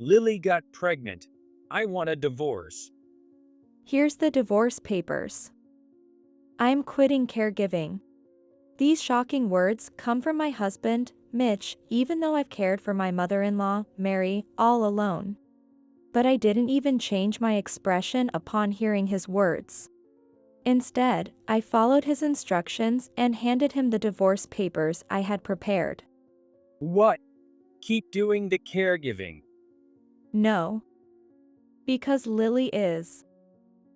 Lily got pregnant. I want a divorce. Here's the divorce papers. I'm quitting caregiving. These shocking words come from my husband, Mitch, even though I've cared for my mother-in-law, Mary, all alone. But I didn't even change my expression upon hearing his words. Instead, I followed his instructions and handed him the divorce papers I had prepared. What? Keep doing the caregiving. No. Because Lily is.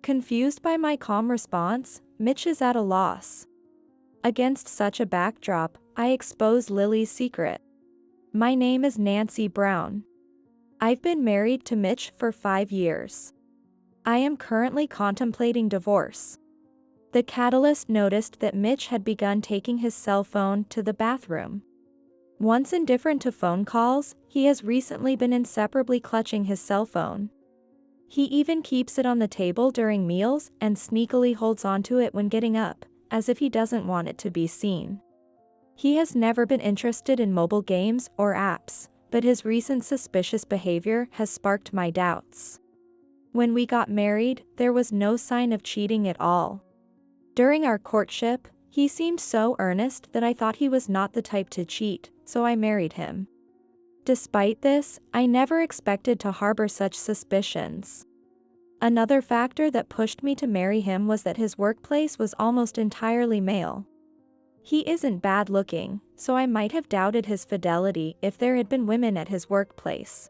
Confused by my calm response, Mitch is at a loss. Against such a backdrop, I expose Lily's secret. My name is Nancy Brown. I've been married to Mitch for 5 years. I am currently contemplating divorce. The catalyst noticed that Mitch had begun taking his cell phone to the bathroom. Once indifferent to phone calls, he has recently been inseparably clutching his cell phone. He even keeps it on the table during meals and sneakily holds onto it when getting up, as if he doesn't want it to be seen. He has never been interested in mobile games or apps, but his recent suspicious behavior has sparked my doubts. When we got married, there was no sign of cheating at all. During our courtship, he seemed so earnest that I thought he was not the type to cheat, so I married him. Despite this, I never expected to harbor such suspicions. Another factor that pushed me to marry him was that his workplace was almost entirely male. He isn't bad looking, so I might have doubted his fidelity if there had been women at his workplace.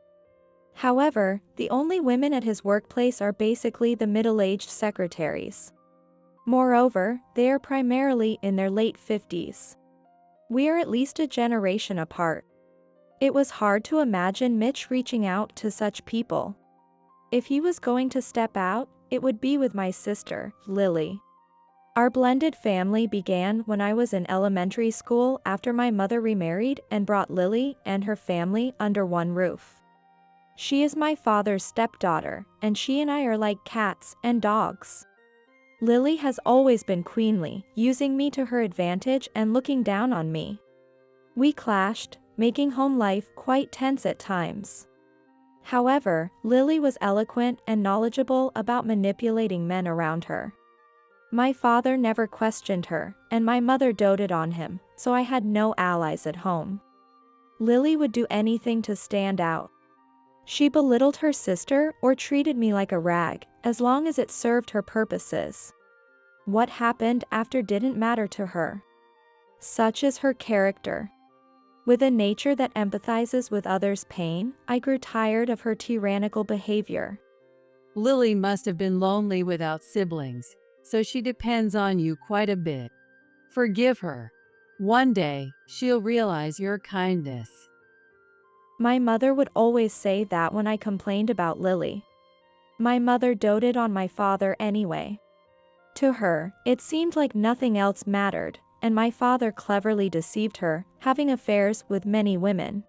However, the only women at his workplace are basically the middle-aged secretaries. Moreover, they are primarily in their late 50s. We are at least a generation apart. It was hard to imagine Mitch reaching out to such people. If he was going to step out, it would be with my sister, Lily. Our blended family began when I was in elementary school after my mother remarried and brought Lily and her family under one roof. She is my father's stepdaughter, and she and I are like cats and dogs. Lily has always been queenly, using me to her advantage and looking down on me. We clashed, making home life quite tense at times. However, Lily was eloquent and knowledgeable about manipulating men around her. My father never questioned her, and my mother doted on him, so I had no allies at home. Lily would do anything to stand out. She belittled her sister or treated me like a rag, as long as it served her purposes. What happened after didn't matter to her. Such is her character. With a nature that empathizes with others' pain, I grew tired of her tyrannical behavior. Lily must have been lonely without siblings, so she depends on you quite a bit. Forgive her. One day, she'll realize your kindness. My mother would always say that when I complained about Lily. My mother doted on my father anyway. To her, it seemed like nothing else mattered, and my father cleverly deceived her, having affairs with many women.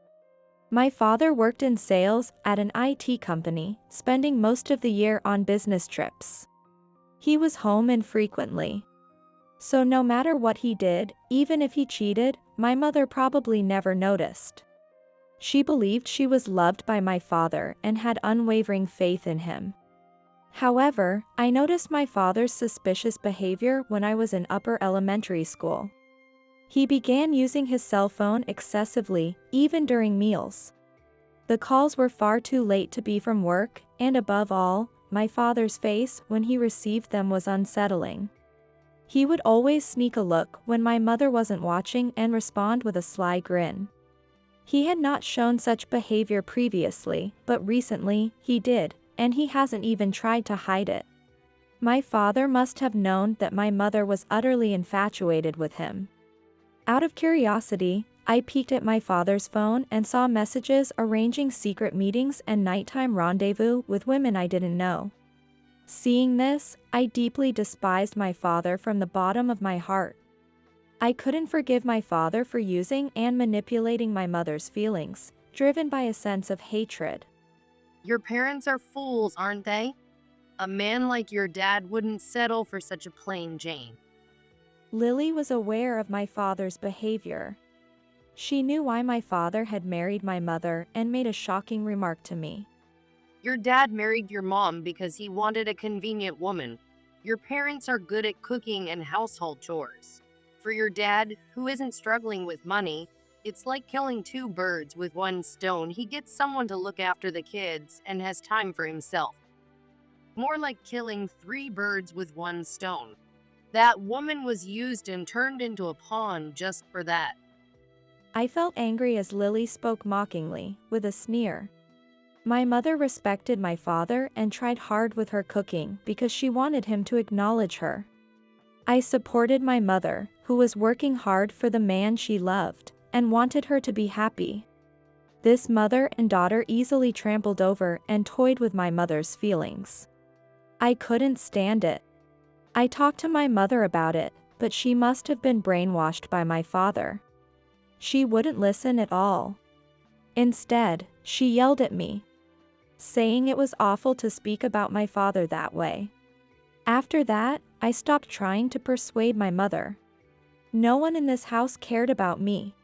My father worked in sales at an IT company, spending most of the year on business trips. He was home infrequently. So no matter what he did, even if he cheated, my mother probably never noticed. She believed she was loved by my father and had unwavering faith in him. However, I noticed my father's suspicious behavior when I was in upper elementary school. He began using his cell phone excessively, even during meals. The calls were far too late to be from work, and above all, my father's face when he received them was unsettling. He would always sneak a look when my mother wasn't watching and respond with a sly grin. He had not shown such behavior previously, but recently, he did, and he hasn't even tried to hide it. My father must have known that my mother was utterly infatuated with him. Out of curiosity, I peeked at my father's phone and saw messages arranging secret meetings and nighttime rendezvous with women I didn't know. Seeing this, I deeply despised my father from the bottom of my heart. I couldn't forgive my father for using and manipulating my mother's feelings, driven by a sense of hatred. Your parents are fools, aren't they? A man like your dad wouldn't settle for such a plain Jane. Lily was aware of my father's behavior. She knew why my father had married my mother and made a shocking remark to me. Your dad married your mom because he wanted a convenient woman. Your parents are good at cooking and household chores. For your dad, who isn't struggling with money, it's like killing two birds with one stone. He gets someone to look after the kids and has time for himself. More like killing three birds with one stone. That woman was used and turned into a pawn just for that. I felt angry as Lily spoke mockingly, with a sneer. My mother respected my father and tried hard with her cooking because she wanted him to acknowledge her. I supported my mother, who was working hard for the man she loved, and wanted her to be happy. This mother and daughter easily trampled over and toyed with my mother's feelings. I couldn't stand it. I talked to my mother about it, but she must have been brainwashed by my father. She wouldn't listen at all. Instead, she yelled at me, saying it was awful to speak about my father that way. After that, I stopped trying to persuade my mother. No one in this house cared about me.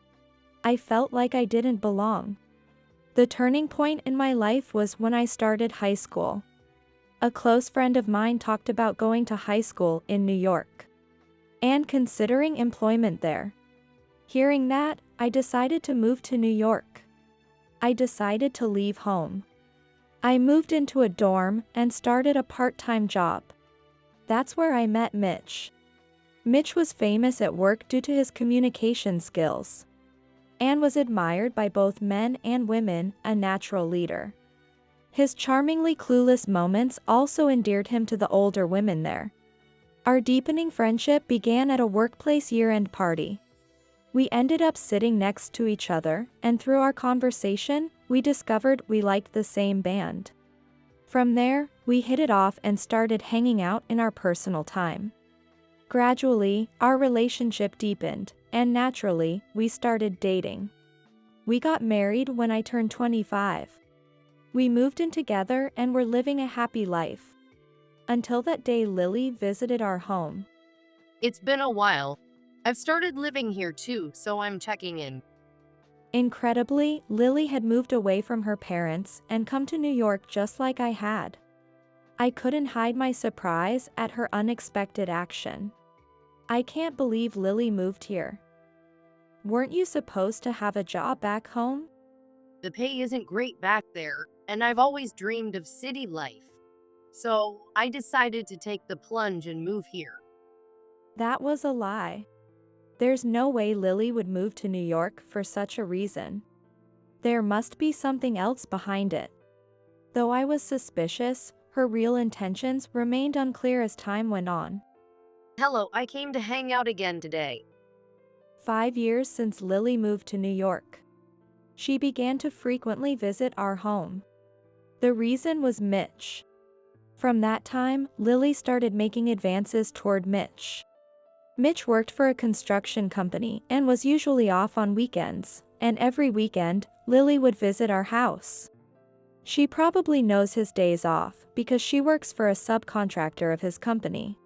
I felt like I didn't belong. The turning point in my life was when I started high school. A close friend of mine talked about going to high school in New York and considering employment there. Hearing that, I decided to move to New York. I decided to leave home. I moved into a dorm and started a part-time job. That's where I met Mitch. Mitch was famous at work due to his communication skills and was admired by both men and women, a natural leader. His charmingly clueless moments also endeared him to the older women there. Our deepening friendship began at a workplace year-end party. We ended up sitting next to each other, and through our conversation, we discovered we liked the same band. From there, we hit it off and started hanging out in our personal time. Gradually, our relationship deepened, and naturally, we started dating. We got married when I turned 25. We moved in together and were living a happy life. Until that day Lily visited our home. It's been a while. I've started living here too, so I'm checking in. Incredibly, Lily had moved away from her parents and come to New York just like I had. I couldn't hide my surprise at her unexpected action. I can't believe Lily moved here. Weren't you supposed to have a job back home? The pay isn't great back there, and I've always dreamed of city life. So I decided to take the plunge and move here. That was a lie. There's no way Lily would move to New York for such a reason. There must be something else behind it. Though I was suspicious, her real intentions remained unclear as time went on. Hello, I came to hang out again today. 5 years since Lily moved to New York. She began to frequently visit our home. The reason was Mitch. From that time, Lily started making advances toward Mitch. Mitch worked for a construction company and was usually off on weekends, and every weekend, Lily would visit our house. She probably knows his days off because she works for a subcontractor of his company.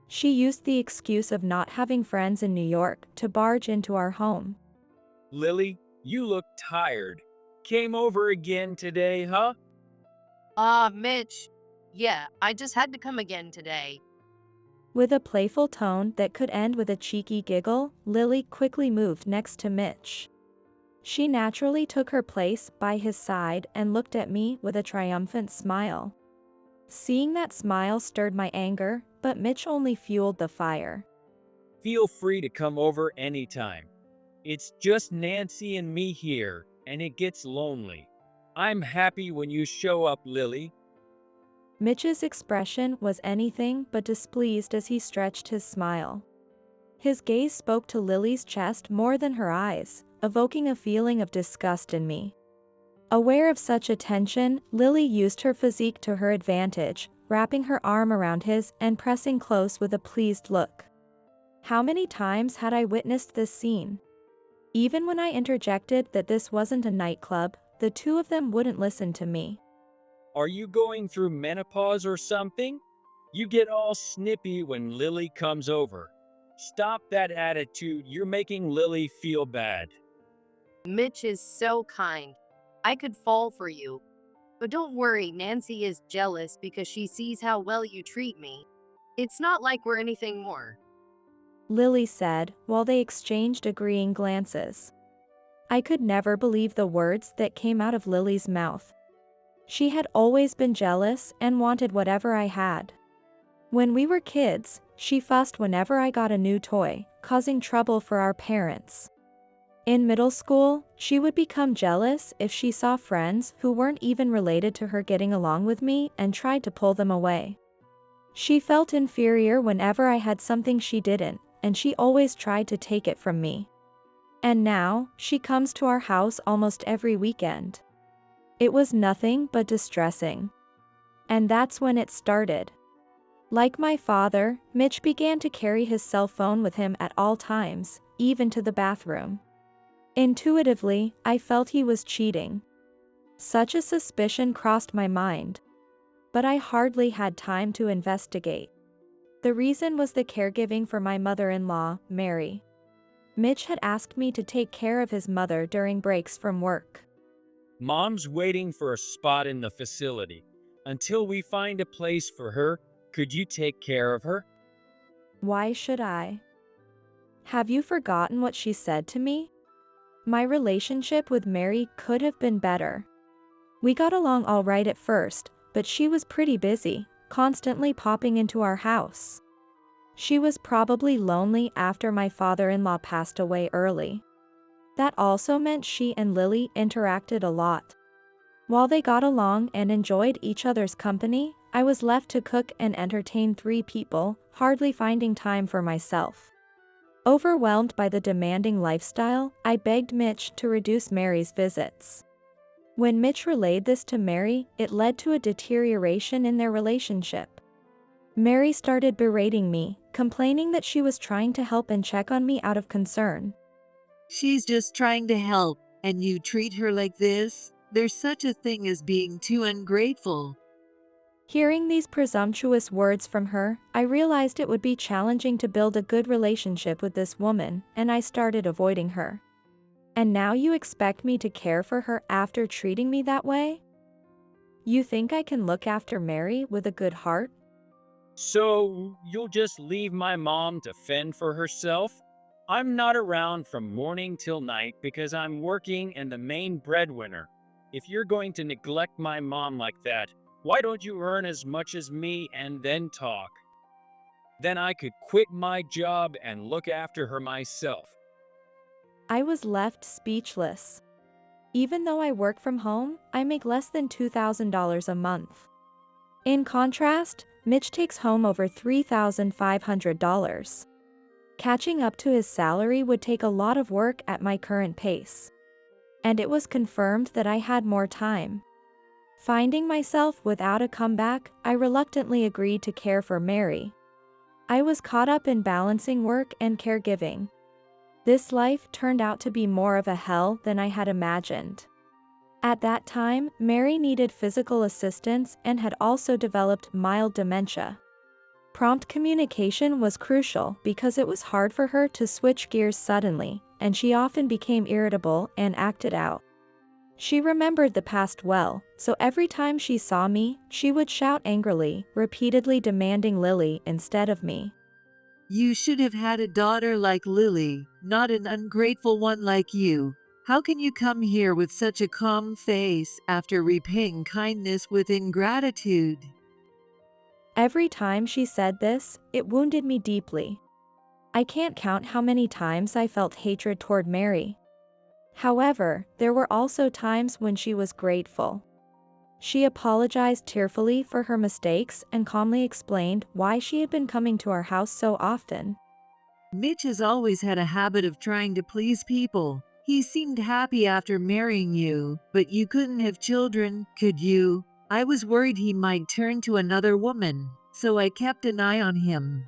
She used the excuse of not having friends in New York to barge into our home. Lily, you look tired. Came over again today, huh? Mitch. Yeah, I just had to come again today. With a playful tone that could end with a cheeky giggle, Lily quickly moved next to Mitch. She naturally took her place by his side and looked at me with a triumphant smile. Seeing that smile stirred my anger, but Mitch only fueled the fire. Feel free to come over anytime. It's just Nancy and me here, and it gets lonely. I'm happy when you show up, Lily. Mitch's expression was anything but displeased as he stretched his smile. His gaze spoke to Lily's chest more than her eyes, evoking a feeling of disgust in me. Aware of such attention, Lily used her physique to her advantage, wrapping her arm around his and pressing close with a pleased look. How many times had I witnessed this scene? Even when I interjected that this wasn't a nightclub, the two of them wouldn't listen to me. Are you going through menopause or something? You get all snippy when Lily comes over. Stop that attitude. You're making Lily feel bad. Mitch is so kind. I could fall for you. But don't worry, Nancy is jealous because she sees how well you treat me. It's not like we're anything more. Lily said, while they exchanged agreeing glances. I could never believe the words that came out of Lily's mouth. She had always been jealous and wanted whatever I had. When we were kids, she fussed whenever I got a new toy, causing trouble for our parents. In middle school, she would become jealous if she saw friends who weren't even related to her getting along with me and tried to pull them away. She felt inferior whenever I had something she didn't, and she always tried to take it from me. And now, she comes to our house almost every weekend. It was nothing but distressing. And that's when it started. Like my father, Mitch began to carry his cell phone with him at all times, even to the bathroom. Intuitively, I felt he was cheating. Such a suspicion crossed my mind. But I hardly had time to investigate. The reason was the caregiving for my mother-in-law, Mary. Mitch had asked me to take care of his mother during breaks from work. Mom's waiting for a spot in the facility. Until we find a place for her, could you take care of her? Why should I? Have you forgotten what she said to me? My relationship with Mary could have been better. We got along all right at first, but she was pretty busy, constantly popping into our house. She was probably lonely after my father-in-law passed away early. That also meant she and Lily interacted a lot. While they got along and enjoyed each other's company, I was left to cook and entertain 3 people, hardly finding time for myself. Overwhelmed by the demanding lifestyle, I begged Mitch to reduce Mary's visits. When Mitch relayed this to Mary, it led to a deterioration in their relationship. Mary started berating me, complaining that she was trying to help and check on me out of concern. She's just trying to help, and you treat her like this? There's such a thing as being too ungrateful. Hearing these presumptuous words from her, I realized it would be challenging to build a good relationship with this woman, and I started avoiding her. And now you expect me to care for her after treating me that way? You think I can look after Mary with a good heart? So, you'll just leave my mom to fend for herself? I'm not around from morning till night because I'm working and the main breadwinner. If you're going to neglect my mom like that, why don't you earn as much as me and then talk? Then I could quit my job and look after her myself. I was left speechless. Even though I work from home, I make less than $2,000 a month. In contrast, Mitch takes home over $3,500. Catching up to his salary would take a lot of work at my current pace. And it was confirmed that I had more time. Finding myself without a comeback, I reluctantly agreed to care for Mary. I was caught up in balancing work and caregiving. This life turned out to be more of a hell than I had imagined. At that time, Mary needed physical assistance and had also developed mild dementia. Prompt communication was crucial because it was hard for her to switch gears suddenly, and she often became irritable and acted out. She remembered the past well, so every time she saw me, she would shout angrily, repeatedly demanding Lily instead of me. You should have had a daughter like Lily, not an ungrateful one like you. How can you come here with such a calm face after repaying kindness with ingratitude? Every time she said this, it wounded me deeply. I can't count how many times I felt hatred toward Mary. However, there were also times when she was grateful. She apologized tearfully for her mistakes and calmly explained why she had been coming to our house so often. Mitch has always had a habit of trying to please people. He seemed happy after marrying you, but you couldn't have children, could you? I was worried he might turn to another woman, so I kept an eye on him.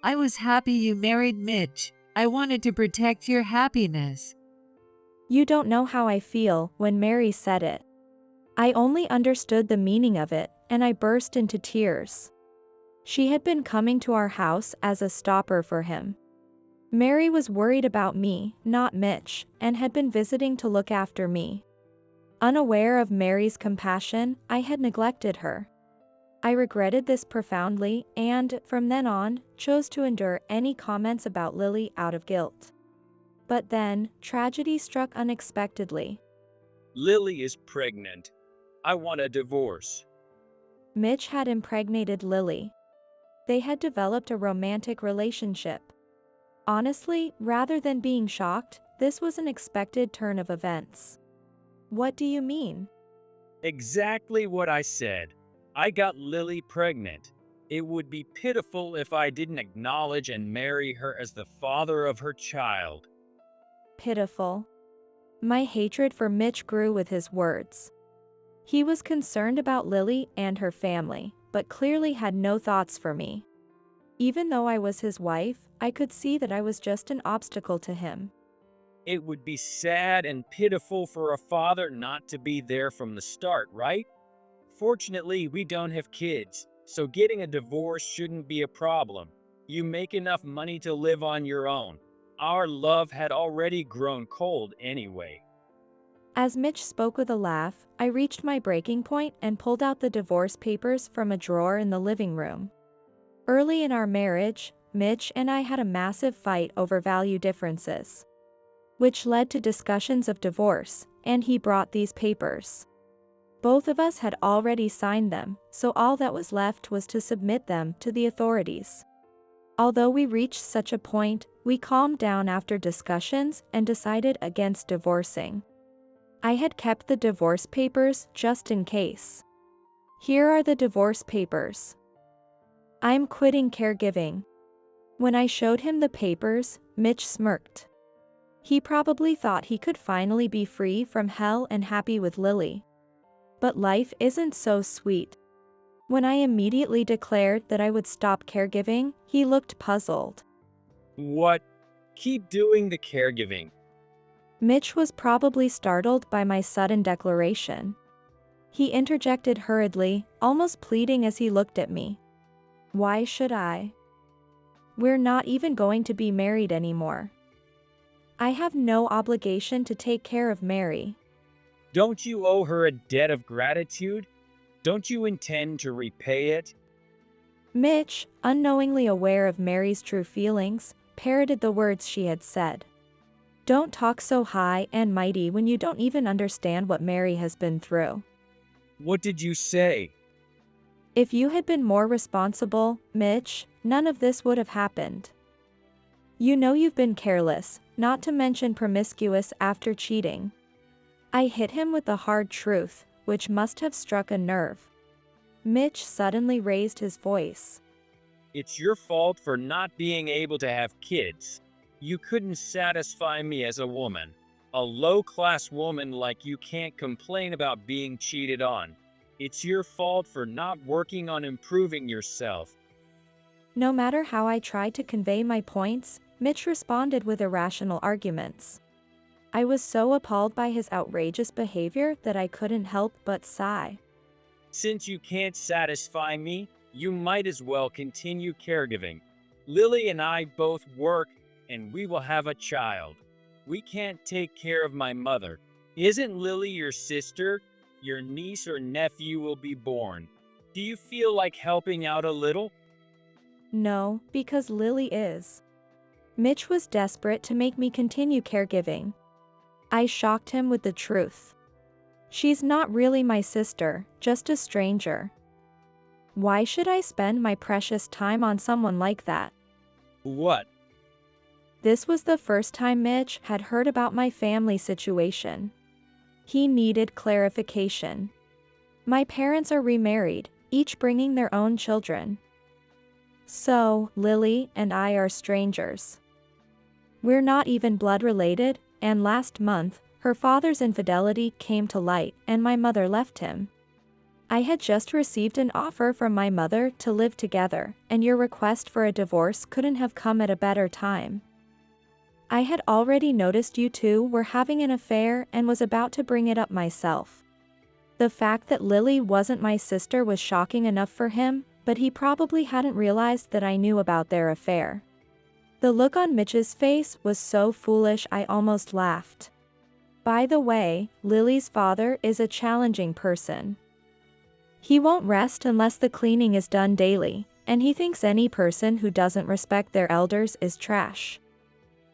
I was happy you married Mitch. I wanted to protect your happiness. You don't know how I feel when Mary said it. I only understood the meaning of it, and I burst into tears. She had been coming to our house as a stopper for him. Mary was worried about me, not Mitch, and had been visiting to look after me. Unaware of Mary's compassion, I had neglected her. I regretted this profoundly and, from then on, chose to endure any comments about Lily out of guilt. But then, tragedy struck unexpectedly. Lily is pregnant. I want a divorce. Mitch had impregnated Lily. They had developed a romantic relationship. Honestly, rather than being shocked, this was an expected turn of events. What do you mean? Exactly what I said. I got Lily pregnant. It would be pitiful if I didn't acknowledge and marry her as the father of her child. Pitiful. My hatred for Mitch grew with his words. He was concerned about Lily and her family, but clearly had no thoughts for me. Even though I was his wife, I could see that I was just an obstacle to him. It would be sad and pitiful for a father not to be there from the start, right? Fortunately, we don't have kids, so getting a divorce shouldn't be a problem. You make enough money to live on your own. Our love had already grown cold anyway. As Mitch spoke with a laugh, I reached my breaking point and pulled out the divorce papers from a drawer in the living room. Early in our marriage, Mitch and I had a massive fight over value differences, which led to discussions of divorce, and he brought these papers. Both of us had already signed them, so all that was left was to submit them to the authorities. Although we reached such a point, we calmed down after discussions and decided against divorcing. I had kept the divorce papers just in case. Here are the divorce papers. I'm quitting caregiving. When I showed him the papers, Mitch smirked. He probably thought he could finally be free from hell and happy with Lily. But life isn't so sweet. When I immediately declared that I would stop caregiving, he looked puzzled. What? Keep doing the caregiving. Mitch was probably startled by my sudden declaration. He interjected hurriedly, almost pleading as he looked at me. Why should I? We're not even going to be married anymore. I have no obligation to take care of Mary. Don't you owe her a debt of gratitude? Don't you intend to repay it? Mitch, unknowingly aware of Mary's true feelings, parroted the words she had said. Don't talk so high and mighty when you don't even understand what Mary has been through. What did you say? If you had been more responsible, Mitch, none of this would have happened. You know you've been careless, not to mention promiscuous after cheating. I hit him with the hard truth, which must have struck a nerve. Mitch suddenly raised his voice. It's your fault for not being able to have kids. You couldn't satisfy me as a woman. A low-class woman like you can't complain about being cheated on. It's your fault for not working on improving yourself. No matter how I tried to convey my points, Mitch responded with irrational arguments. I was so appalled by his outrageous behavior that I couldn't help but sigh. Since you can't satisfy me, you might as well continue caregiving. Lily and I both work, and we will have a child. We can't take care of my mother. Isn't Lily your sister? Your niece or nephew will be born. Do you feel like helping out a little? No, because Lily is. Mitch was desperate to make me continue caregiving. I shocked him with the truth. She's not really my sister, just a stranger. Why should I spend my precious time on someone like that? What? This was the first time Mitch had heard about my family situation. He needed clarification. My parents are remarried, each bringing their own children. So, Lily and I are strangers. We're not even blood related, and last month, her father's infidelity came to light and my mother left him. I had just received an offer from my mother to live together, and your request for a divorce couldn't have come at a better time. I had already noticed you two were having an affair and was about to bring it up myself. The fact that Lily wasn't my sister was shocking enough for him, but he probably hadn't realized that I knew about their affair. The look on Mitch's face was so foolish I almost laughed. By the way, Lily's father is a challenging person. He won't rest unless the cleaning is done daily, and he thinks any person who doesn't respect their elders is trash.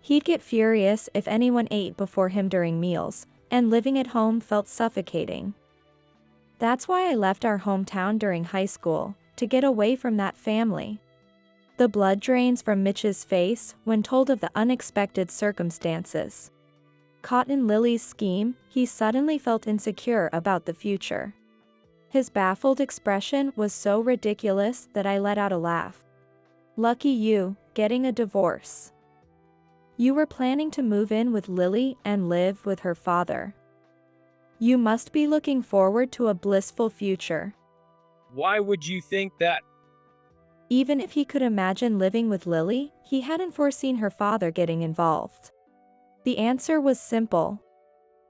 He'd get furious if anyone ate before him during meals, and living at home felt suffocating. That's why I left our hometown during high school, to get away from that family. The blood drains from Mitch's face when told of the unexpected circumstances. Caught in Lily's scheme, he suddenly felt insecure about the future. His baffled expression was so ridiculous that I let out a laugh. Lucky you, getting a divorce. You were planning to move in with Lily and live with her father. You must be looking forward to a blissful future. Why would you think that? Even if he could imagine living with Lily, he hadn't foreseen her father getting involved. The answer was simple.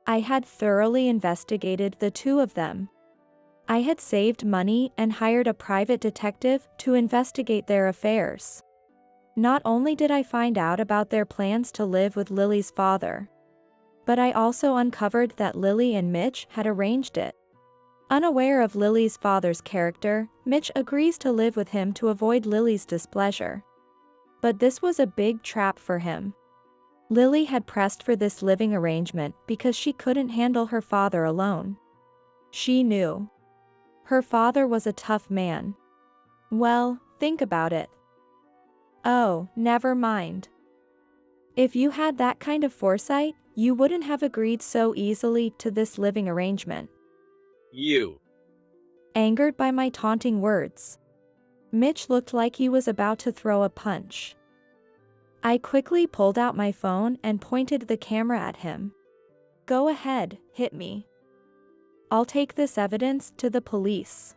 I had thoroughly investigated the two of them. I had saved money and hired a private detective to investigate their affairs. Not only did I find out about their plans to live with Lily's father, but I also uncovered that Lily and Mitch had arranged it. Unaware of Lily's father's character, Mitch agrees to live with him to avoid Lily's displeasure. But this was a big trap for him. Lily had pressed for this living arrangement because she couldn't handle her father alone. She knew. Her father was a tough man. Well, think about it. Oh, never mind. If you had that kind of foresight, you wouldn't have agreed so easily to this living arrangement. You. Angered by my taunting words, Mitch looked like he was about to throw a punch. I quickly pulled out my phone and pointed the camera at him. Go ahead, hit me. I'll take this evidence to the police.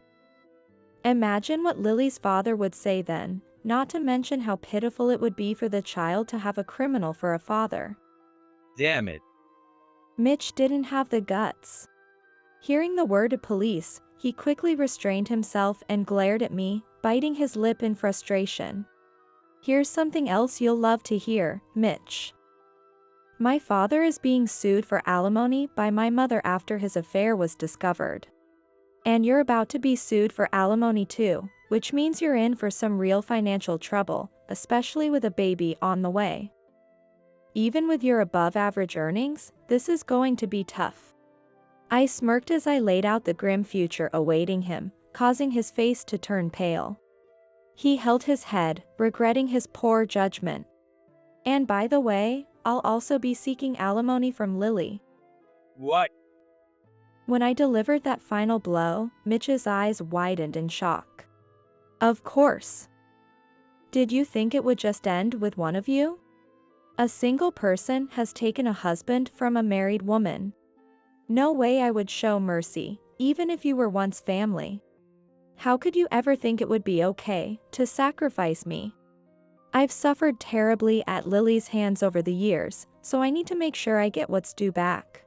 Imagine what Lily's father would say then, not to mention how pitiful it would be for the child to have a criminal for a father. Damn it. Mitch didn't have the guts. Hearing the word police, he quickly restrained himself and glared at me, biting his lip in frustration. Here's something else you'll love to hear, Mitch. My father is being sued for alimony by my mother after his affair was discovered. And you're about to be sued for alimony too, which means you're in for some real financial trouble, especially with a baby on the way. Even with your above-average earnings, this is going to be tough. I smirked as I laid out the grim future awaiting him, causing his face to turn pale. He held his head, regretting his poor judgment. And by the way, I'll also be seeking alimony from Lily. What? When I delivered that final blow, Mitch's eyes widened in shock. Of course. Did you think it would just end with one of you? A single person has taken a husband from a married woman. No way I would show mercy, even if you were once family. How could you ever think it would be okay to sacrifice me? I've suffered terribly at Lily's hands over the years, so I need to make sure I get what's due back.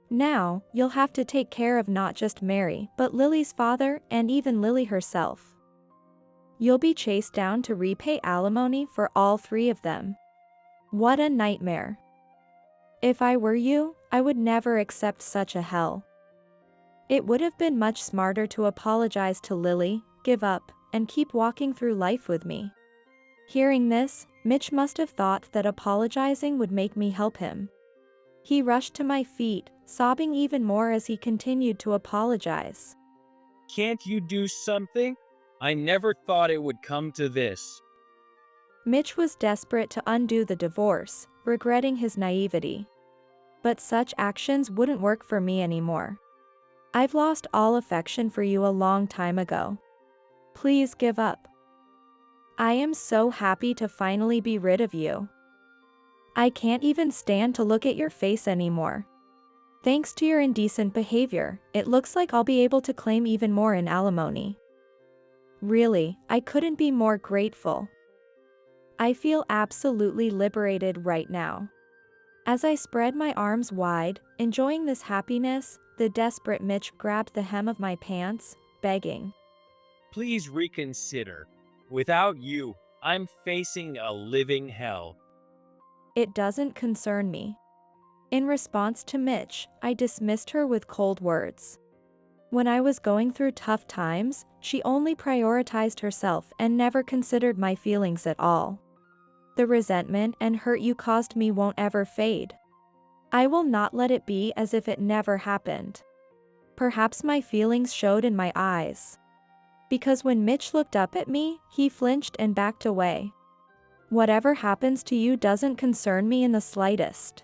Now, you'll have to take care of not just Mary, but Lily's father and even Lily herself. You'll be chased down to repay alimony for all three of them. What a nightmare. If I were you, I would never accept such a hell. It would have been much smarter to apologize to Lily, give up, and keep walking through life with me. Hearing this, Mitch must have thought that apologizing would make me help him. He rushed to my feet, sobbing even more as he continued to apologize. Can't you do something? I never thought it would come to this. Mitch was desperate to undo the divorce, regretting his naivety. But such actions wouldn't work for me anymore. I've lost all affection for you a long time ago. Please give up. I am so happy to finally be rid of you. I can't even stand to look at your face anymore. Thanks to your indecent behavior, it looks like I'll be able to claim even more in alimony. Really, I couldn't be more grateful. I feel absolutely liberated right now. As I spread my arms wide, enjoying this happiness, the desperate Mitch grabbed the hem of my pants, begging. Please reconsider. Without you, I'm facing a living hell. It doesn't concern me. In response to Mitch, I dismissed her with cold words. When I was going through tough times, she only prioritized herself and never considered my feelings at all. The resentment and hurt you caused me won't ever fade. I will not let it be as if it never happened. Perhaps my feelings showed in my eyes. Because when Mitch looked up at me, he flinched and backed away. Whatever happens to you doesn't concern me in the slightest.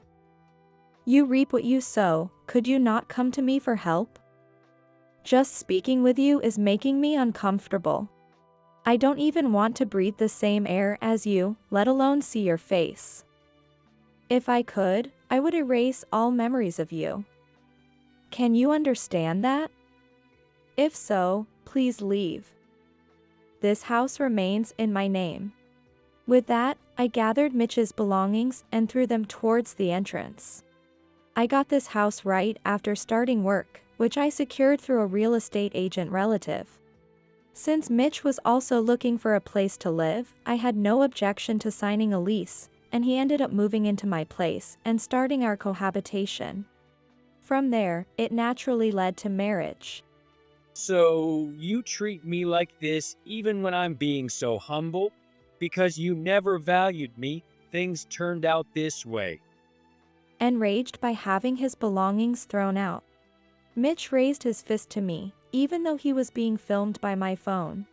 You reap what you sow, could you not come to me for help? Just speaking with you is making me uncomfortable. I don't even want to breathe the same air as you, let alone see your face. If I could, I would erase all memories of you. Can you understand that? If so, please leave. This house remains in my name. With that, I gathered Mitch's belongings and threw them towards the entrance. I got this house right after starting work, which I secured through a real estate agent relative. Since Mitch was also looking for a place to live, I had no objection to signing a lease, and he ended up moving into my place and starting our cohabitation. From there, it naturally led to marriage. So you treat me like this even when I'm being so humble? Because you never valued me, things turned out this way. Enraged by having his belongings thrown out, Mitch raised his fist to me, even though he was being filmed by my phone.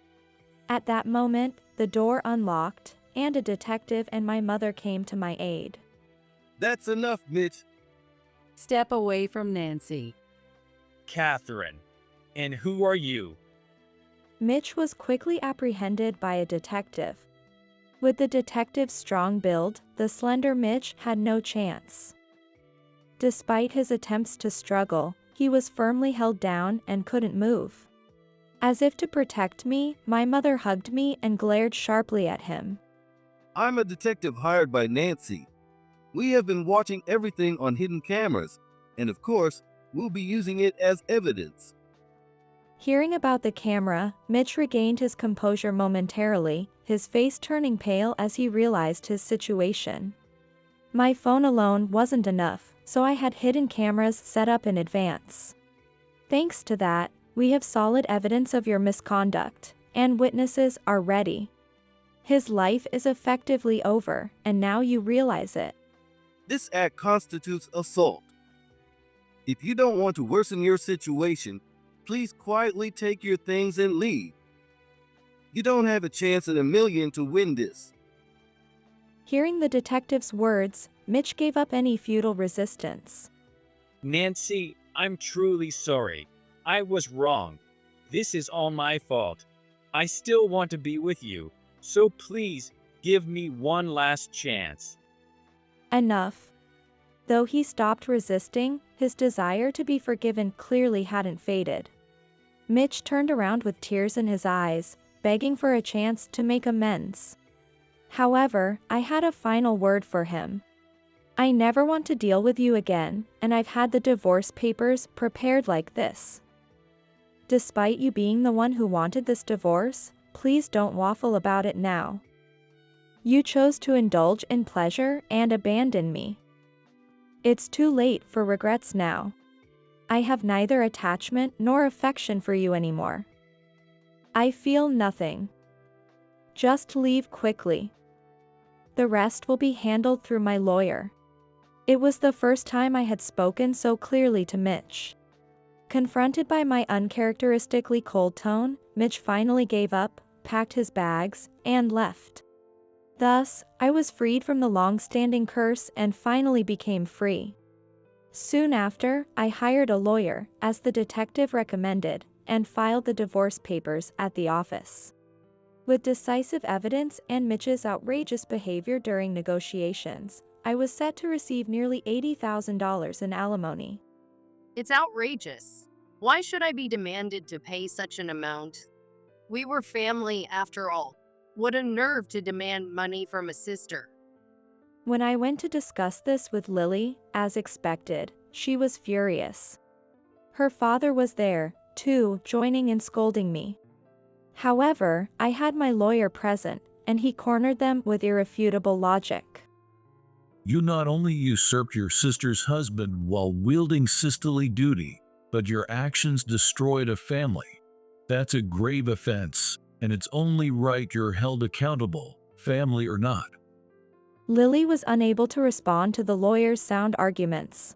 At that moment, the door unlocked, and a detective and my mother came to my aid. That's enough, Mitch. Step away from Nancy. Catherine, and who are you? Mitch was quickly apprehended by a detective. With the detective's strong build, the slender Mitch had no chance. Despite his attempts to struggle, he was firmly held down and couldn't move. As if to protect me, my mother hugged me and glared sharply at him. I'm a detective hired by Nancy. We have been watching everything on hidden cameras, and of course, we'll be using it as evidence. Hearing about the camera, Mitch regained his composure momentarily, his face turning pale as he realized his situation. My phone alone wasn't enough, so I had hidden cameras set up in advance. Thanks to that, we have solid evidence of your misconduct, and witnesses are ready. His life is effectively over, and now you realize it. This act constitutes assault. If you don't want to worsen your situation, please quietly take your things and leave. You don't have a chance in a million to win this. Hearing the detective's words, Mitch gave up any futile resistance. Nancy, I'm truly sorry. I was wrong. This is all my fault. I still want to be with you, so please give me one last chance. Enough. Though he stopped resisting, his desire to be forgiven clearly hadn't faded. Mitch turned around with tears in his eyes, begging for a chance to make amends. However, I had a final word for him. I never want to deal with you again, and I've had the divorce papers prepared like this. Despite you being the one who wanted this divorce, please don't waffle about it now. You chose to indulge in pleasure and abandon me. It's too late for regrets now. I have neither attachment nor affection for you anymore. I feel nothing. Just leave quickly. The rest will be handled through my lawyer. It was the first time I had spoken so clearly to Mitch. Confronted by my uncharacteristically cold tone, Mitch finally gave up, packed his bags, and left. Thus, I was freed from the long-standing curse and finally became free. Soon after, I hired a lawyer, as the detective recommended, and filed the divorce papers at the office. With decisive evidence and Mitch's outrageous behavior during negotiations, I was set to receive nearly $80,000 in alimony. It's outrageous. Why should I be demanded to pay such an amount? We were family after all. What a nerve to demand money from a sister. When I went to discuss this with Lily, as expected, she was furious. Her father was there, too, joining in scolding me. However, I had my lawyer present, and he cornered them with irrefutable logic. You not only usurped your sister's husband while wielding sisterly duty, but your actions destroyed a family. That's a grave offense, and it's only right you're held accountable, family or not. Lily was unable to respond to the lawyer's sound arguments.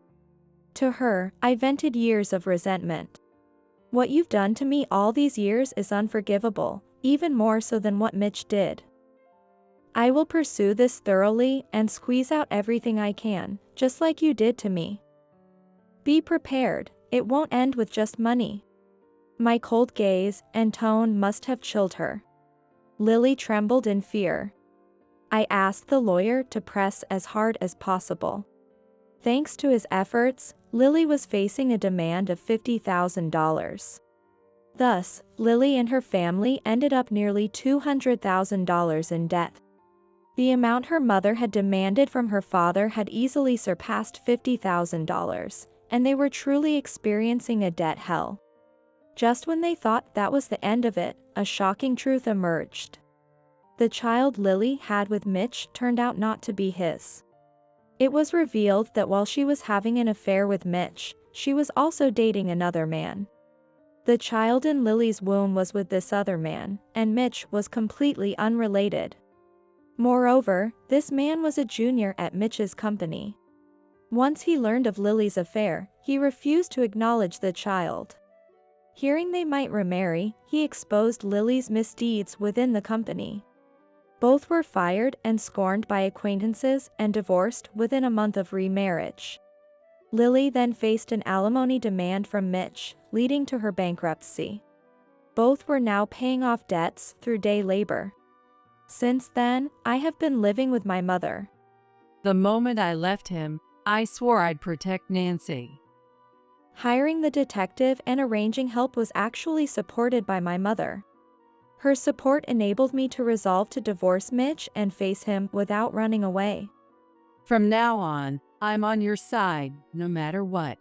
To her, I vented years of resentment. What you've done to me all these years is unforgivable, even more so than what Mitch did. I will pursue this thoroughly and squeeze out everything I can, just like you did to me. Be prepared, it won't end with just money. My cold gaze and tone must have chilled her. Lily trembled in fear. I asked the lawyer to press as hard as possible. Thanks to his efforts, Lily was facing a demand of $50,000. Thus, Lily and her family ended up nearly $200,000 in debt. The amount her mother had demanded from her father had easily surpassed $50,000, and they were truly experiencing a debt hell. Just when they thought that was the end of it, a shocking truth emerged. The child Lily had with Mitch turned out not to be his. It was revealed that while she was having an affair with Mitch, she was also dating another man. The child in Lily's womb was with this other man, and Mitch was completely unrelated. Moreover, this man was a junior at Mitch's company. Once he learned of Lily's affair, he refused to acknowledge the child. Hearing they might remarry, he exposed Lily's misdeeds within the company. Both were fired and scorned by acquaintances and divorced within a month of remarriage. Lily then faced an alimony demand from Mitch, leading to her bankruptcy. Both were now paying off debts through day labor. Since then, I have been living with my mother. The moment I left him, I swore I'd protect Nancy. Hiring the detective and arranging help was actually supported by my mother. Her support enabled me to resolve to divorce Mitch and face him without running away. From now on, I'm on your side, no matter what.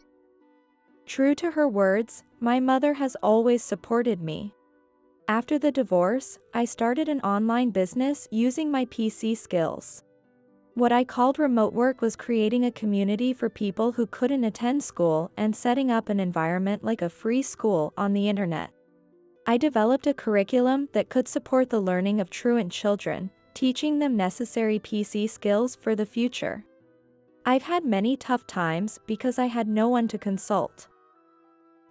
True to her words, my mother has always supported me. After the divorce, I started an online business using my PC skills. What I called remote work was creating a community for people who couldn't attend school and setting up an environment like a free school on the internet. I developed a curriculum that could support the learning of truant children, teaching them necessary PC skills for the future. I've had many tough times because I had no one to consult.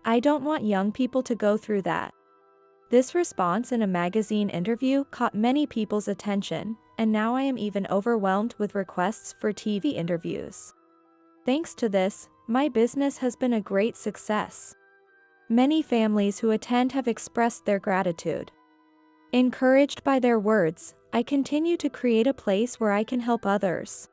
I don't want young people to go through that. This response in a magazine interview caught many people's attention, and now I am even overwhelmed with requests for TV interviews. Thanks to this, my business has been a great success. Many families who attend have expressed their gratitude. Encouraged by their words, I continue to create a place where I can help others.